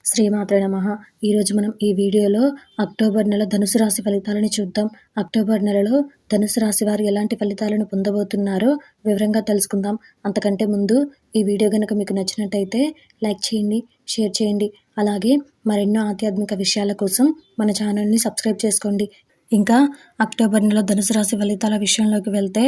శ్రీమాత్రే నమః. ఈరోజు మనం ఈ వీడియోలో అక్టోబర్ నెల ధనుసు రాశి ఫలితాలను చూద్దాం. అక్టోబర్ నెలలో ధనుసు రాశి వారు ఎలాంటి ఫలితాలను పొందబోతున్నారో వివరంగా తెలుసుకుందాం. అంతకంటే ముందు ఈ వీడియో కనుక మీకు నచ్చినట్టయితే లైక్ చేయండి, షేర్ చేయండి. అలాగే మరెన్నో ఆధ్యాత్మిక విషయాల కోసం మన ఛానల్ని సబ్స్క్రైబ్ చేసుకోండి. ఇంకా అక్టోబర్ నెల ధనుసు రాశి ఫలితాల విషయంలోకి వెళ్తే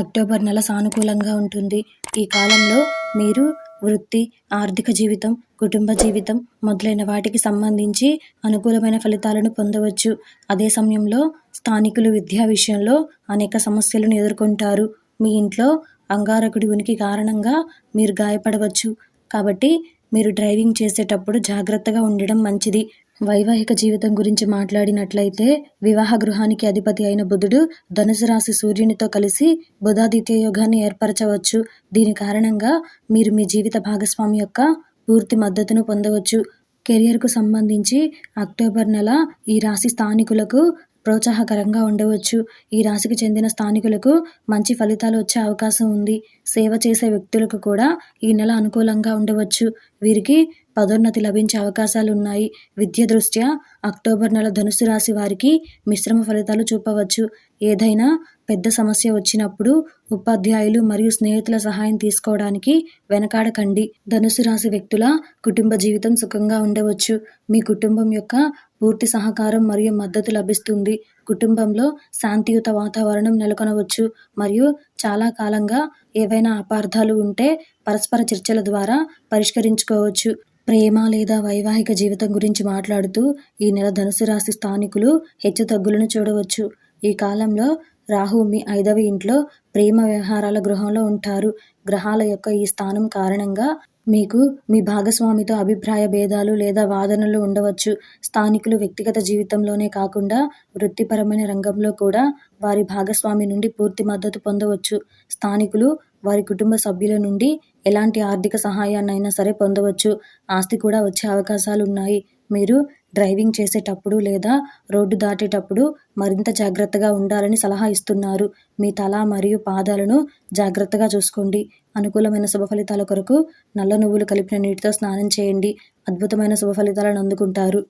అక్టోబర్ నెల సానుకూలంగా ఉంటుంది. ఈ కాలంలో మీరు వృత్తి, ఆర్థిక జీవితం, కుటుంబ జీవితం మొదలైన వాటికి సంబంధించి అనుకూలమైన ఫలితాలను పొందవచ్చు. అదే సమయంలో స్థానికులు విద్యా విషయంలో అనేక సమస్యలను ఎదుర్కొంటారు. మీ ఇంట్లో అంగారకుడి ఉనికి కారణంగా మీరు గాయపడవచ్చు. కాబట్టి మీరు డ్రైవింగ్ చేసేటప్పుడు జాగ్రత్తగా ఉండడం మంచిది. వైవాహిక జీవితం గురించి మాట్లాడినట్లయితే వివాహ గృహానికి అధిపతి అయిన బుధుడు ధనుసు రాశి సూర్యునితో కలిసి బుధాదిత్య యోగాన్ని ఏర్పరచవచ్చు. దీని కారణంగా మీరు మీ జీవిత భాగస్వామి యొక్క పూర్తి మద్దతును పొందవచ్చు. కెరియర్కు సంబంధించి అక్టోబర్ నెల ఈ రాశి స్థానికులకు ప్రోత్సాహకరంగా ఉండవచ్చు. ఈ రాశికి చెందిన స్థానికులకు మంచి ఫలితాలు వచ్చే అవకాశం ఉంది. సేవ చేసే వ్యక్తులకు కూడా ఈ నెల అనుకూలంగా ఉండవచ్చు. వీరికి పదోన్నతి లభించే అవకాశాలు ఉన్నాయి. విద్య దృష్ట్యా అక్టోబర్ నెల ధనుసు రాశి వారికి మిశ్రమ ఫలితాలు చూపవచ్చు. ఏదైనా పెద్ద సమస్య వచ్చినప్పుడు ఉపాధ్యాయులు మరియు స్నేహితుల సహాయం తీసుకోవడానికి వెనకాడకండి. ధనుసు రాశి వ్యక్తుల కుటుంబ జీవితం సుఖంగా ఉండవచ్చు. మీ కుటుంబం యొక్క పూర్తి సహకారం మరియు మద్దతు లభిస్తుంది. కుటుంబంలో శాంతియుత వాతావరణం నెలకొనవచ్చు మరియు చాలా కాలంగా ఏవైనా అపార్థాలు ఉంటే పరస్పర చర్చల ద్వారా పరిష్కరించుకోవచ్చు. ప్రేమ లేదా వైవాహిక జీవితం గురించి మాట్లాడుతూ ఈ నెల ధనుసు రాశి స్థానికులు హెచ్చుతగ్గులను చూడవచ్చు. ఈ కాలంలో రాహు మీ 5వ ఇంట్లో ప్రేమ వ్యవహారాల గృహంలో ఉంటారు. గ్రహాల యొక్క ఈ స్థానం కారణంగా మీకు మీ భాగస్వామితో అభిప్రాయ భేదాలు లేదా వాదనలు ఉండవచ్చు. స్థానికులు వ్యక్తిగత జీవితంలోనే కాకుండా వృత్తిపరమైన రంగంలో కూడా వారి భాగస్వామి నుండి పూర్తి మద్దతు పొందవచ్చు. స్థానికులు వారి కుటుంబ సభ్యుల నుండి ఎలాంటి ఆర్థిక సహాయాన్నైనా సరే పొందవచ్చు. ఆస్తి కూడా వచ్చే అవకాశాలు ఉన్నాయి. మీరు డ్రైవింగ్ చేసేటప్పుడు లేదా రోడ్డు దాటేటప్పుడు మరింత జాగ్రత్తగా ఉండాలని సలహా ఇస్తున్నారు. మీ తల మరియు పాదాలను జాగ్రత్తగా చూసుకోండి. అనుకూలమైన శుభ ఫలితాల కొరకు నల్ల నువ్వులు కలిపిన నీటితో స్నానం చేయండి. అద్భుతమైన శుభ ఫలితాలను అందుకుంటారు.